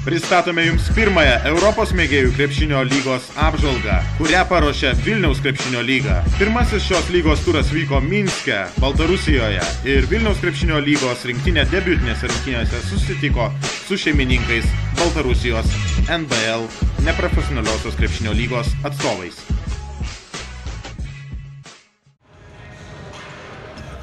Pristatome jums pirmąją Europos mėgėjų krepšinio lygos apžvalgą, kurią paruošė Vilniaus krepšinio lyga. Pirmasis šios lygos turas vyko Minske, Baltarusijoje ir Vilniaus krepšinio lygos rinktinė debiutinėse rungtynėse susitiko su šeimininkais Baltarusijos NBL neprofesionaliosios krepšinio lygos atstovais.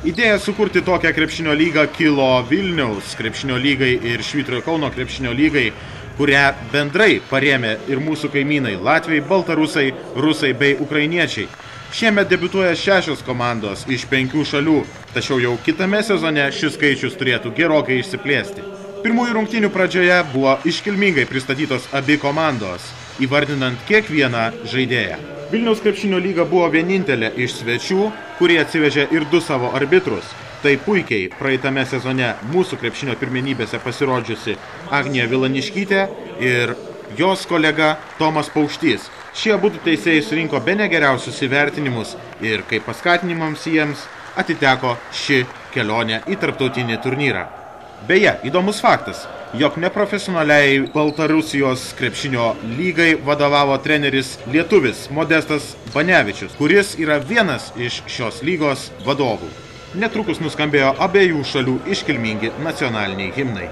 Idėja sukurti tokią krepšinio lygą kilo Vilniaus krepšinio lygai ir Švyturio Kauno krepšinio lygai, kurią bendrai parėmė ir mūsų kaimynai Latviai, Baltarusai, Rusai bei Ukrainiečiai. Šiemet debiutuoja 6 komandos iš 5 šalių, tačiau jau kitame sezone šis skaičius turėtų gerokai išsiplėsti. Pirmųjų rungtynių pradžioje buvo iškilmingai pristatytos abi komandos, įvardinant kiekvieną žaidėją. Vilniaus krepšinio lyga buvo vienintelė iš svečių, kurie atsivežė ir 2 savo arbitrus. Tai puikiai praeitame sezone mūsų krepšinio pirmenybėse pasirodžiusi Agnija Vilaniškytė ir jos kolega Tomas Paukštys. Šie abudu teisėjai surinko bene geriausius įvertinimus ir kaip paskatinimams jiems atiteko ši kelionė į tarptautinį turnyrą. Beje, įdomus faktas, jog neprofesionaliai Baltarusijos krepšinio lygai vadovavo treneris lietuvis Modestas Banevičius, kuris yra vienas iš šios lygos vadovų. Netrukus nuskambėjo abiejų šalių iškilmingi nacionaliniai himnai.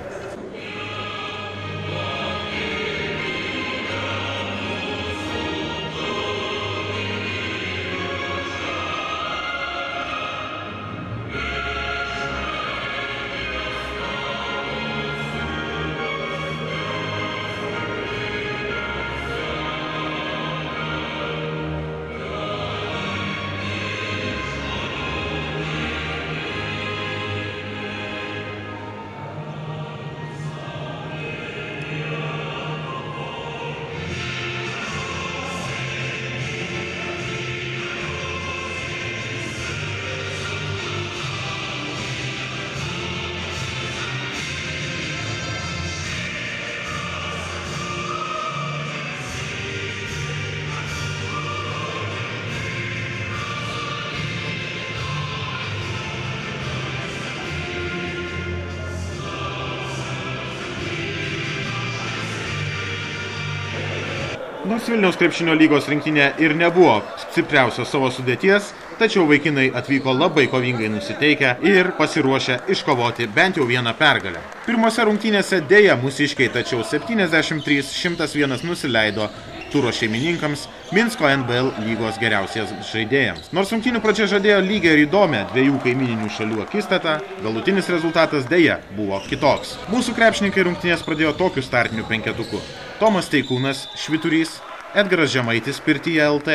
Nors Vilniaus krepšinio lygos rinktinė ir nebuvo stipriausios savo sudėties, tačiau vaikinai atvyko labai kovingai nusiteikę ir pasiruošę iškovoti bent jau vieną pergalę. Pirmose rungtynėse dėja mūsiškiai, tačiau 73-101 nusileido turo šeimininkams, Minsko NBL lygos geriausias žaidėjams. Nors rungtynių pradžia žadėjo lygiai ir įdomią 2 kaimininių šalių akistatą, galutinis rezultatas dėja buvo kitoks. Mūsų krepšininkai rungtynės pradėjo tokiu startiniu penketuku: Tomas Teikūnas, Švyturys, Edgaras Žemaitis, Pirtyje LT,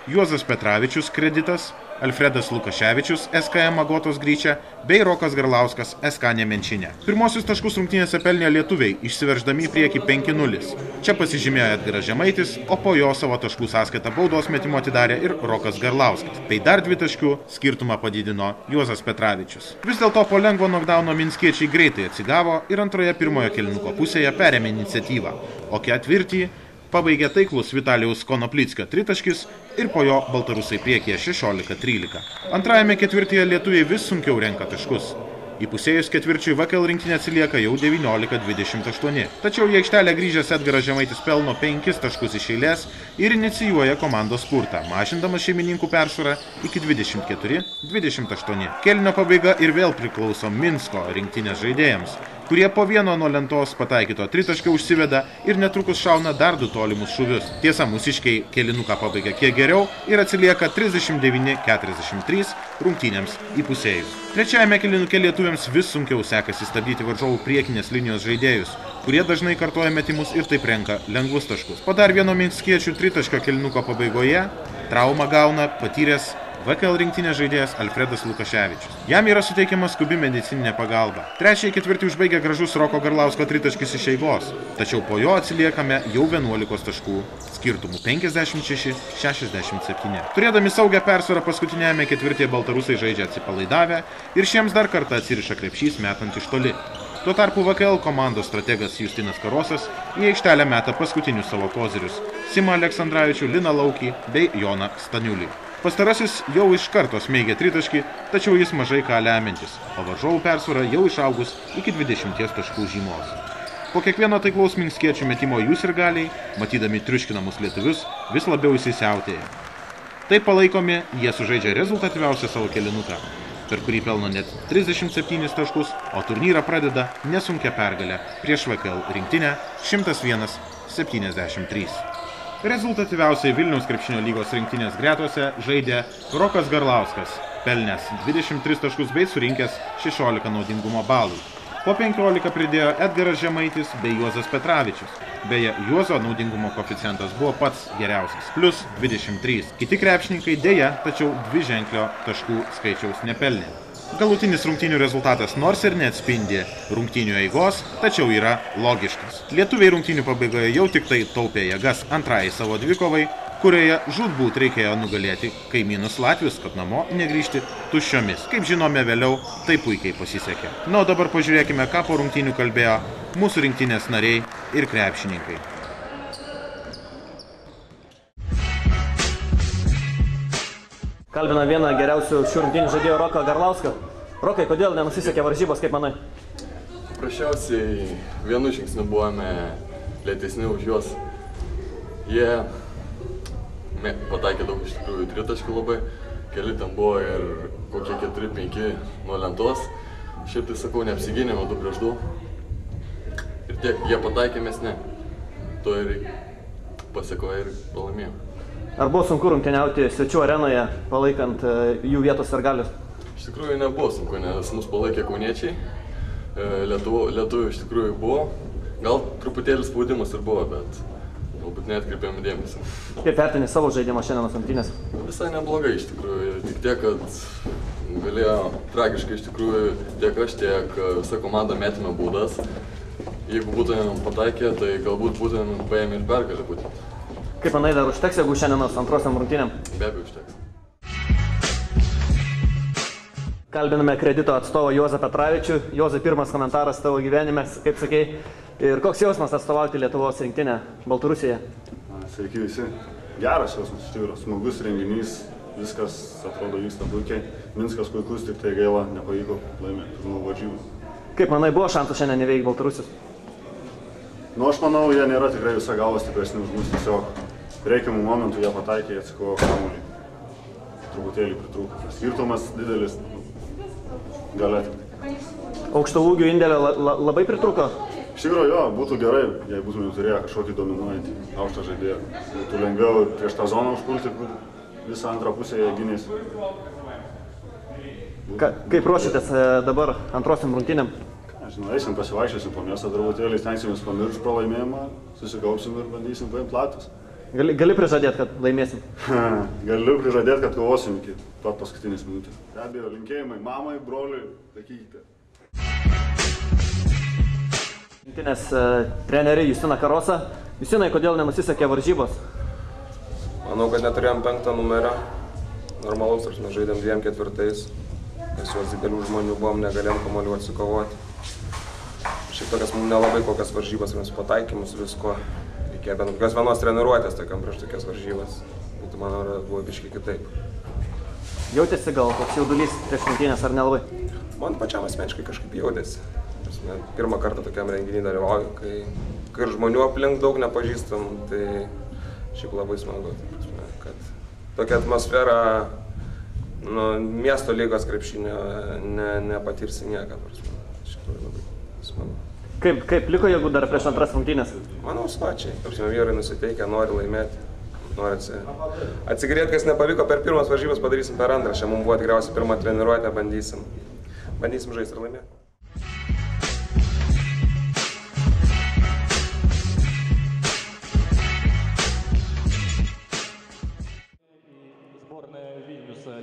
Juozas Petravičius, Kreditas, Alfredas Lukaševičius, SKM Agotos Gryčia bei Rokas Garlauskas, SK Nemenčinė. Pirmosius taškus rungtynėse pelnė lietuviai, išsiverždami į priekį 5-0. Čia pasižymėjo Edgaras Žemaitis, o po jo savo taškų sąskaitą baudos metimo atidarė ir Rokas Garlauskas. Tai dar 2 taškų skirtumą padidino Juozas Petravičius. Vis dėlto po lengvo nokdauno minskiečiai greitai atsigavo ir antroje pirmojo kėlinuko pusėje perėmė iniciatyvą, o ketvirtį pabaigė taiklus Vitalijaus Konoplickio tritaškis ir po jo baltarusai priekyje 16-13. Antrajame ketvirtyje lietuviai vis sunkiau renka taškus. Įpusėjus ketvirčiui VKL rinktinė atsilieka jau 19-28. Tačiau į aikštelę grįžęs Edgaras Žemaitis pelno 5 taškus iš eilės ir inicijuoja komandos spurtą, mažindamas šeimininkų persvarą iki 24-28. Kėlinio pabaiga ir vėl priklauso Minsko rinktinės žaidėjams, kurie po vieno nuo lentos pataikyto tritaškio užsiveda ir netrukus šauna dar 2 tolimus šūvius. Tiesa, mūsiškiai kėlinuką pabaigia kiek geriau ir atsilieka 39-43 rungtynėms įpusėjus. Trečiajame kėlinuke lietuviams vis sunkiau sekasi stabdyti varžovų priekinės linijos žaidėjus, kurie dažnai kartoja metimus ir taip renka lengvus taškus. Po dar vieno minskiečių tritaškio kėlinuko pabaigoje traumą gauna patyręs VKL rinktinės žaidėjas Alfredas Lukaševičius. Jam yra suteikiama skubi medicininė pagalba. Trečiąjį ketvirtį užbaigia gražus Roko Garlausko tritaškis iš eigos, tačiau po jo atsiliekame jau 11 taškų skirtumų 56-67. Turėdami saugią persvarą paskutinėme ketvirtyje baltarusai žaidžia atsipalaidavę ir šiems dar kartą atsiriša krepšys metant iš toli. Tuo tarpu VKL komandos strategas Justinas Karosas į aikštelę meta paskutinius savo kozirius – Simą Aleksandravičių, Liną Laukį bei Joną Staniulį. Pastarasis jau iš karto smeigia tritaškį, tačiau jis mažai ką lemiantis, o varžovų persvara jau išaugus iki 20 taškų žymos. Po kiekvieno taiklaus minskiečių metimo jų sirgaliai, matydami triuškinamus lietuvius, vis labiau įsisiautėja. Taip palaikomi, jie sužaidžia rezultatyviausią savo kėlinuką, per kurį pelno net 37 taškus, o turnyrą pradeda nesunkia pergalė prieš VKL rinktinę 101-73. Rezultatyviausiai Vilniaus krepšinio lygos rinktinės gretose žaidė Rokas Garlauskas, pelnęs 23 taškus bei surinkęs 16 naudingumo balų. Po 15 pridėjo Edgaras Žemaitis bei Juozas Petravičius. Beje, Juozo naudingumo koeficientas buvo pats geriausias, plus 23. Kiti krepšininkai dėja, tačiau dviženklio taškų skaičiaus nepelnė. Galutinis rungtynių rezultatas nors ir neatspindi rungtynių eigos, tačiau yra logiškas. Lietuviai rungtynių pabaigoje jau tik tai taupė jėgas antrajai savo dvikovai, kurioje žūtbūt reikėjo nugalėti kaimynus latvius, kad namo negrįžti tuščiomis. Kaip žinome vėliau, tai puikiai pasisekė. Na, o dabar pažiūrėkime, ką po rungtynių kalbėjo mūsų rinktinės nariai ir krepšininkai. Kalbina vieną geriausių šių rungtynių žaidėjų Roką Garlauską. Rokai, kodėl nenusisekė varžybos, kaip manai? Paprasčiausiai vienu žingsniu buvome lėtesni už juos. Jie pataikė daug iš tikrųjų tritaškių labai, keli ten buvo ir kokie 4-5 nuo lentos. Šiaip tai sakau, neapsigynėme 2 prieš 2. Ir tiek, jie pataikė, mes ne. To ir pasiekoje ir pralaimėjome. Ar buvo sunku rungtyniauti svečių arenoje, palaikant jų vietos sirgalius? Iš tikrųjų nebuvo sunku, nes mus palaikė kauniečiai. Lietuvių iš tikrųjų buvo. Gal truputėlį spaudimas ir buvo, bet galbūt neatkreipėme dėmesį. Kaip vertini savo žaidimą šiandienos rungtynėse? Visai neblogai iš tikrųjų. Tik tiek, kad galėjo tragiškai iš tikrųjų tiek aš, tiek visa komanda metėme baudas. Jeigu būtumėm pataikę, tai galbūt būtumėm paėmę ir pergalę būtent. Kaip manai, dar užteks, jeigu šiandienos antrosiam rungtynėm? Be abejo užteks. Kalbiname Kredito atstovą Juozą Petravičių. Juozai, pirmas komentaras tavo gyvenime, kaip sakei. Ir koks jausmas atstovauti Lietuvos rinktinę Baltarusijoje? Sveiki visi. Geras jausmas, iš tikrųjų. Smagus renginys, viskas atrodo vyksta puikiai. Minskas puikus, tik tai gaila, nepavyko laimėti pirmų varžybų. Kaip manai, buvo šansų šiandien įveikti Baltarusius? Nu, aš manau, jie nėra tikrai visą galvą stipresni už mus, tiesiog reikiamų momentų jie pataikė, jie atsikovo kamuolį. Truputėlį pritrūko. Skirtumas didelis, galia tik. Aukšto ūgių indėlio labai pritrūko? Iš tikrųjų, jo, būtų gerai, jei būtume turėję kažkokį dominuojantį aukštą žaidėją. Būtų lengviau prieš tą zoną užpulti, kur visą antrą pusę jie gynėsi. Kaip ruošitės dabar antrosiam rungtynėm? Žinau, eisim pasivaikščiosim po miestą truputėlį, stengsimės pamiršti pralaimėjimą, susikaupsim ir bandysim paimti latus. Gali prižadėti, kad laimėsim? Galiu prižadėti, kad kovosim iki pat paskutinės minutės. Be abejo, linkėjimai mamai, broliui, sakykite. Rinktinės trenerį Justiną Karosą. Justinai, kodėl nenusisekė varžybos? Manau, kad neturėjom 5 numerio. Normalaus, mes žaidėm 2-4. Nes juos didelių žmonių buvom, negalėjom kamuolių atsikovoti. Šiaip tokias mums nelabai kokias varžybas, mes pataikymus visko. Reikėjo bent kokios vienos treniruotės tokiam prieš tokias varžybas. Tai man buvo biškai kitaip. Jautėsi gal koks jaudulys prieš rungtynes ar nelabai? Man pačiam asmeniškai kažkaip jautėsi. Pirmą kartą tokiam renginį dalyvauju, kai ir žmonių aplink daug nepažįstam, tai šiaip labai smagu. Kad tokia atmosfera miesto lygos krepšinio nepatirsi niekad. Iš tikrųjų labai smagu. Kaip liko jėgų dar prieš antras rungtynės? Manau, slačiai. Vyrai nusiteikę, nori laimėti, nori atsigriebti, kas nepavyko per pirmas varžybas, padarysim per antrą. Čia mums buvo tikriausiai pirmą treniruotę, bandysim žaisti ir laimėti.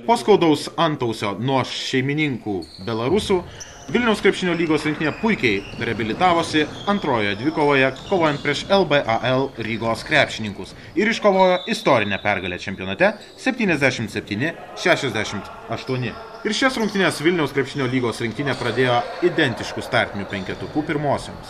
Po skaudaus antausio nuo šeimininkų belarusų, Vilniaus krepšinio lygos rinktinė puikiai reabilitavosi antrojoje dvikovoje, kovojant prieš LBAL Rygos krepšininkus ir iškovojo istorinę pergalę čempionate 77-68. Ir šias rungtynės Vilniaus krepšinio lygos rinktinė pradėjo identiškų startinių penketukų pirmosioms.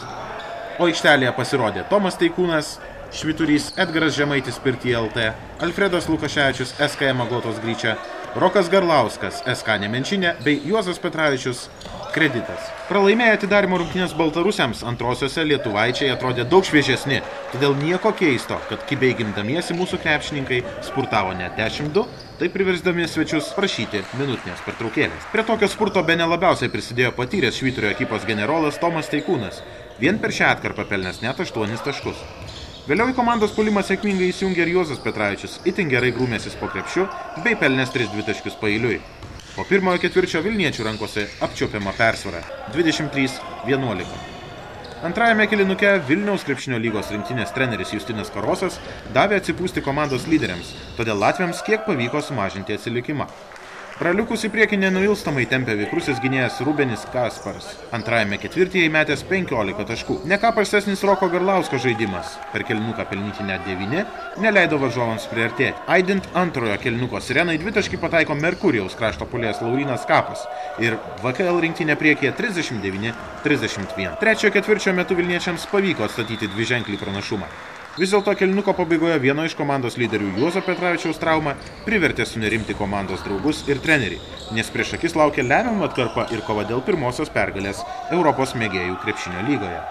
O aikštelėje pasirodė Tomas Teikūnas, Švyturys Edgaras Žemaitis Pirty LT, Alfredas Lukaševičius SKM Aglotos Gryčia, Rokas Garlauskas SK Nemenčinė bei Juozas Petravičius kreditas. Pralaimėję atidarymo rungtynės baltarusiams, antrosiose lietuvaičiai atrodė daug šviežesni, todėl nieko keisto, kad kibiai gindamiesi mūsų krepšininkai spurtavo net 10-2, tai priversdami svečius prašyti minutinės pertraukėlės. Prie tokio spurto bene labiausiai prisidėjo patyręs Švyturio ekipos generolas Tomas Teikūnas, vien per šią atkarpą pelnęs net 8 taškus. Vėliau į komandos puolimą sėkmingai įsijungė ir Juozas Petravičius, itin gerai grūmėsis po krepšiu bei pelnęs 3 dvitaškius paeiliui. Po pirmojo ketvirčio vilniečių rankose apčiuopiama persvara 23-11. Antrajame kėlinuke Vilniaus krepšinio lygos rinktinės treneris Justinas Karosas davė atsipūsti komandos lyderiams, todėl latviams kiek pavyko sumažinti atsilikimą. Praliukus į priekį nenuilstamai tempė vikrusis gynėjas Rubenis Kasparas. Antrajame ketvirtyje įmetęs 15 taškų. Ne ką prastesnis Roko Garlausko žaidimas. Per kėlinuką pelnyti net 9, neleido varžovams priartėti. Aidint antrojo kėlinuko sirenai dvitaškį pataiko Merkurijaus krašto puolėjas Laurynas Kapas ir VKL rinktinė priekyje 39-31. Trečiojo ketvirčio metu vilniečiams pavyko atstatyti dviženklį pranašumą. Vis dėlto kėlinuko pabaigoje vieno iš komandos lyderių Juozo Petravičiaus trauma privertė sunerimti komandos draugus ir trenerį, nes prieš akis laukia lemiama atkarpa ir kova dėl pirmosios pergalės Europos mėgėjų krepšinio lygoje.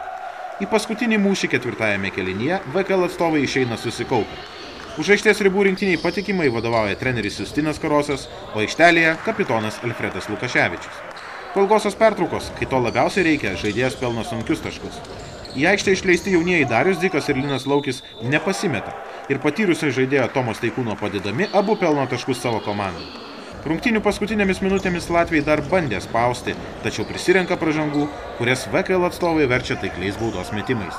Į paskutinį mūšį ketvirtajame kėlinyje VKL atstovai išeina susikaupę. Už aikštės ribų rinktiniai patikimai vadovauja treneris Justinas Karosas, o aikštelėje kapitonas Alfredas Lukaševičius. Po ilgosios pertraukos, kai to labiausiai reikia, žaidėjas pelno sunkius taškus. Į aikštę išleisti jaunieji Darius Dzikas ir Linas Laukis nepasimeta ir patyrusio žaidėjo Tomos Teikūno padedami abu pelno taškus savo komandai. Rungtynių paskutinėmis minutėmis latviai dar bandė spausti, tačiau prisirenka pražangų, kurias VKL atstovai verčia taikliais baudos metimais.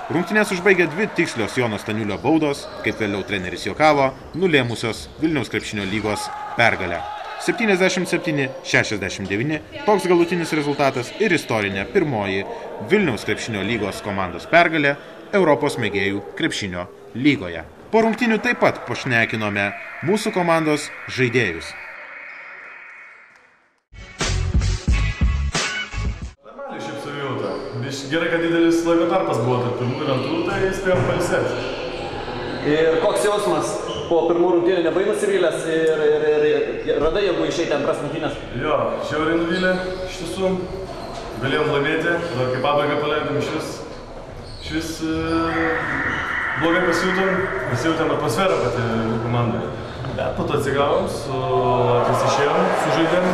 Rungtynės užbaigė 2 tikslios Jono Staniulio baudos, kaip vėliau treneris juokavo, nulėmusios Vilniaus krepšinio lygos pergalę. 77-69, toks galutinis rezultatas ir istorinė pirmoji Vilniaus krepšinio lygos komandos pergalė Europos mėgėjų krepšinio lygoje. Po rungtynių taip pat pašnekinome mūsų komandos žaidėjus. Normaliai šiaip savijauta. Gerai, kad didelis laiko tarpas buvo tarp pirmų ir antrų, tai spėjom pailsėti. Ir koks jausmas po pirmų rungtynių nebai nusivylęs ir radai jėgų išeiti antras rungtynės? Jo, žiauriai nuvylė, iš tiesų. Galėjom laimėti, dar kai pabaigą paleidom išvis blogai pasijautėm atmosferą pati komandai. Bet po to atsigavom, išėjom, sužaidėm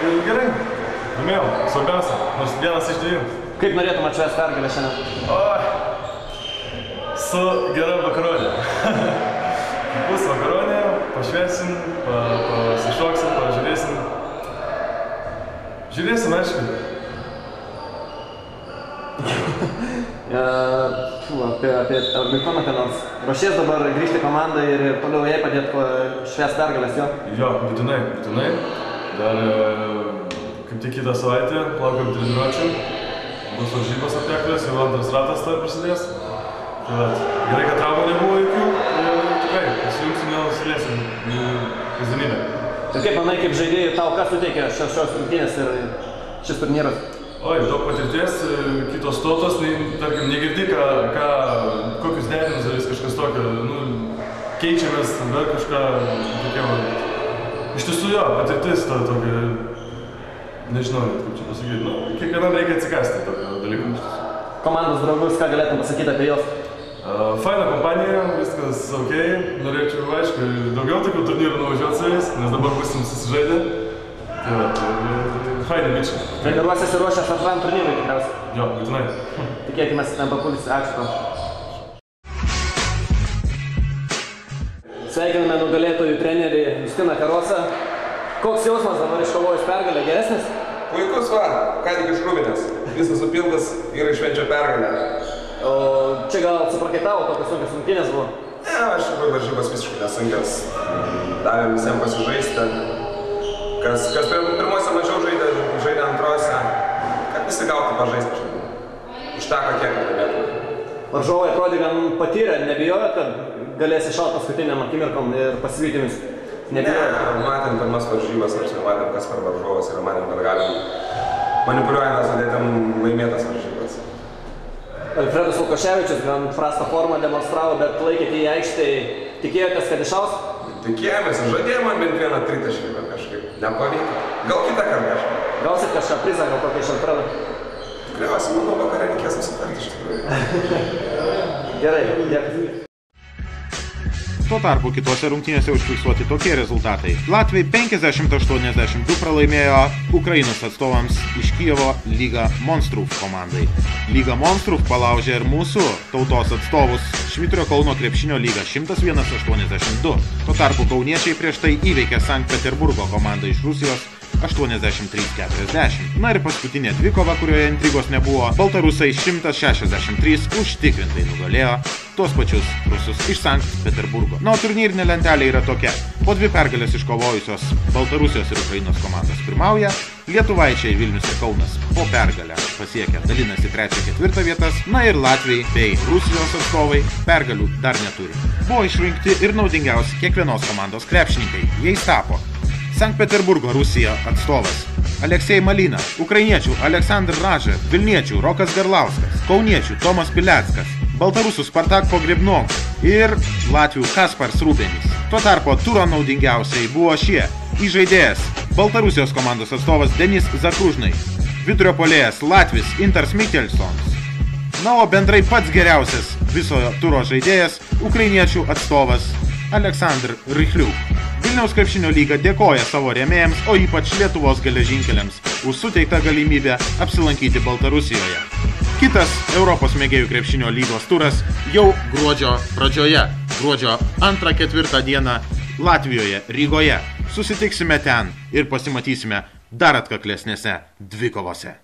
ir gerai. Laimėjom, svarbiausia, nors vienas iš 2. Kaip norėtum atšvęsti pergalę šiandien? Su gera vakaronė. Bus vakaronė, pašvęsim, pasišoksim, pažiūrėsim. Žiūrėsim, aišku. Apie Mikroną, ką nors. Ruošies dabar grįžti į komandą ir toliau jai padėti švęsti pergalės, jo? Jo, būtinai. Dar kaip tik kitą savaitę laukiam treniruočių. Bus varžybos atkaklios, jau antras ratas dar prasidės. Gerai, kad traumų nebuvo jokių ir tikrai pasijungsim, nenusilėsim kasdienybę. Ir kaip manai, kaip žaidėjai, tau kas suteikia šios rungtynės ir šis turnyras? Oi, daug patirties, kitos tautos, tarkim, negirdi, kokius derinimus darys kažkas tokio, keičiamės, dar kažką tokio. Iš tiesų jo, patirtis tokia, nežinau, kaip čia pasakyti, kiekvienam reikia atsikasti tokio dalyko. Komandos draugus, ką galėtum pasakyti apie jos? Faina kompanija, viskas ok, norėčiau, aišku, daugiau tokių turnyrų nuvažiuoti su jais, nes dabar būsim susižaidę. Faini bičiai. Treniruosies ir ruošias antram turnyrui tikriausiai? Jo, būtinai. Tikėkimės, ten papulsi. Ačiū tau. Sveikiname nugalėtojų trenerį Justiną Karosą. Koks jausmas dabar iškovojus pergalę? Geresnis? Puikus va, ką tik iš Rūbinės. Visas supildas yra išvenčia pergalę. O čia gal suprakaitavo, tokios sunkios rungtynės buvo? Ne, aš varžybos visiškai nesunkios. Davėm visiems pasižaisti. Kas pirmuose mažiau žaidė antrose, kad visi gautų pažaisti. Užteko kiek laimėtų. Varžovai atrodė gan patyrę, nebijojot, kad galės iššaut paskutiniam akimirkom ir pasivytimis? Nebijojot? Ne, matėm pirmas varžybas, nors nematėm, kas per varžovas ir matėm, kad galim manipuliuojant sudėtėm laimėtas varžybas. Alfredas Lukaševičius gan prastą formą demonstravo, bet laikėte į aikštėj. Tikėjotės, kad iššaus? Tikėjomės, žadėjom man bent vieną tritaškį, bet kažkaip nepavyko. Gal kitą kartą kažkaip. Gausit kažką prizą, gal kokią iš antrą? Tikriausiai, manau, vakarą reikės susitarti iš tikrųjų. Gerai, dėkui. Tuo tarpu kitose rungtynėse užfiksuoti tokie rezultatai. Latviai 50-82 pralaimėjo Ukrainos atstovams iš Kijevo Liga Monstrų komandai. Liga Monstrų palaužė ir mūsų tautos atstovus Švyturio Kauno krepšinio lyga 101-82. Tuo tarpu kauniečiai prieš tai įveikė Sankt Peterburgo komandą iš Rusijos 83-40. Na ir paskutinė dvikova, kurioje intrigos nebuvo, baltarusai 163 užtikrintai nugalėjo tuos pačius rusus iš Sankt Peterburgo. Na, o turnyrinė lentelė yra tokia. Po 2 pergalės iškovojusios Baltarusijos ir Ukrainos komandos pirmauja, lietuvaičiai Vilnius ir Kaunas po pergalę pasiekę dalinasi 3-4 vietas, na ir Latviai bei Rusijos atstovai pergalių dar neturi. Buvo išrinkti ir naudingiausi kiekvienos komandos krepšininkai. Jais tapo Sankt Peterburgo Rusija atstovas Aleksej Malina, ukrainiečių Aleksandr Radžev, vilniečių Rokas Garlauskas, kauniečių Tomas Pileckas, baltarusų Spartak Pogrebnov ir latvių Kaspars Rūbenis. Tuo tarpu turo naudingiausiai buvo šie įžaidėjas Baltarusijos komandos atstovas Denis Zakružnai, vidurio puolėjas Latvis Intars Michelsons, na o bendrai pats geriausias viso turo žaidėjas ukrainiečių atstovas Aleksandr Rychliuk. Vilniaus krepšinio lyga dėkoja savo rėmėjams, o ypač Lietuvos geležinkeliams už suteiktą galimybę apsilankyti Baltarusijoje. Kitas Europos mėgėjų krepšinio lygos turas jau gruodžio pradžioje, gruodžio 2-4 dieną Latvijoje, Rygoje. Susitiksime ten ir pasimatysime dar atkaklesnėse dvikovose.